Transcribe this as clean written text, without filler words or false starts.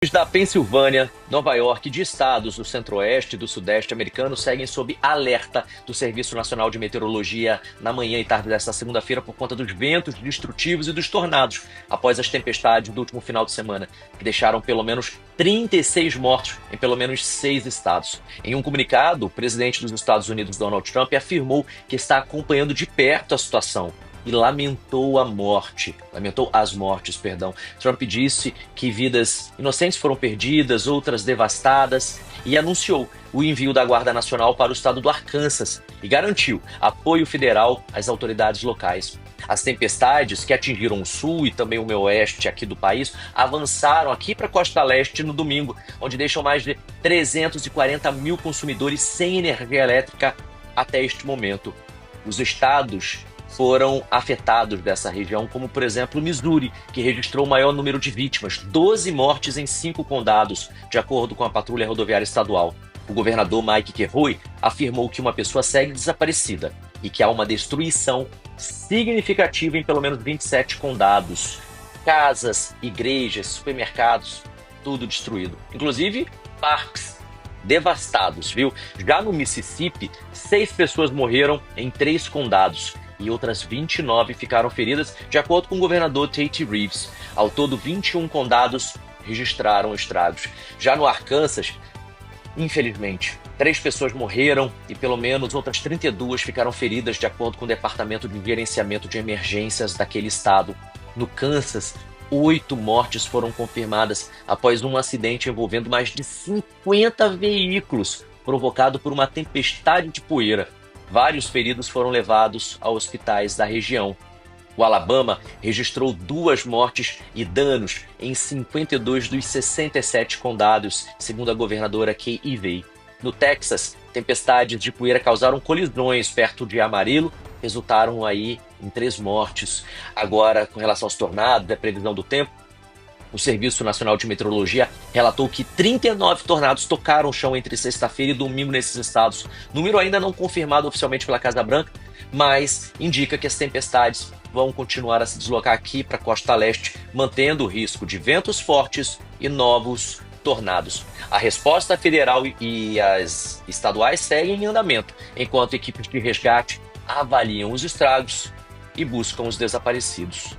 Cidades da Pensilvânia, Nova York e de estados do centro-oeste e do sudeste americano seguem sob alerta do Serviço Nacional de Meteorologia na manhã e tarde desta segunda-feira por conta dos ventos destrutivos e dos tornados após as tempestades do último final de semana, que deixaram pelo menos 36 mortos em pelo menos 6 estados. Em um comunicado, o presidente dos Estados Unidos, Donald Trump, afirmou que está acompanhando de perto a situação e lamentou as mortes. Trump disse que vidas inocentes foram perdidas, outras devastadas, e anunciou o envio da Guarda Nacional para o estado do Arkansas e garantiu apoio federal às autoridades locais. As tempestades que atingiram o sul e também o meio oeste aqui do país avançaram aqui para a costa leste no domingo, onde deixam mais de 340 mil consumidores sem energia elétrica até este momento. Os estados foram afetados dessa região, como por exemplo Missouri, que registrou o maior número de vítimas, 12 mortes em 5 condados, de acordo com a Patrulha Rodoviária Estadual. O governador Mike Kehoe afirmou que uma pessoa segue desaparecida e que há uma destruição significativa em pelo menos 27 condados. Casas, igrejas, supermercados, tudo destruído. Inclusive parques devastados, viu? Já no Mississippi, 6 pessoas morreram em 3 condados e outras 29 ficaram feridas, de acordo com o governador Tate Reeves. Ao todo, 21 condados registraram estragos. Já no Arkansas, infelizmente, 3 pessoas morreram e pelo menos outras 32 ficaram feridas, de acordo com o Departamento de Gerenciamento de Emergências daquele estado. No Kansas, 8 mortes foram confirmadas após um acidente envolvendo mais de 50 veículos, provocado por uma tempestade de poeira. Vários feridos foram levados a hospitais da região. O Alabama registrou 2 mortes e danos em 52 dos 67 condados, segundo a governadora Kay Ivey. No Texas, tempestades de poeira causaram colisões perto de Amarillo, resultaram aí em 3 mortes. Agora, com relação aos tornados, a previsão do tempo, o Serviço Nacional de Meteorologia relatou que 39 tornados tocaram o chão entre sexta-feira e domingo nesses estados. Número ainda não confirmado oficialmente pela Casa Branca, mas indica que as tempestades vão continuar a se deslocar aqui para a costa leste, mantendo o risco de ventos fortes e novos tornados. A resposta federal e as estaduais seguem em andamento, enquanto equipes de resgate avaliam os estragos e buscam os desaparecidos.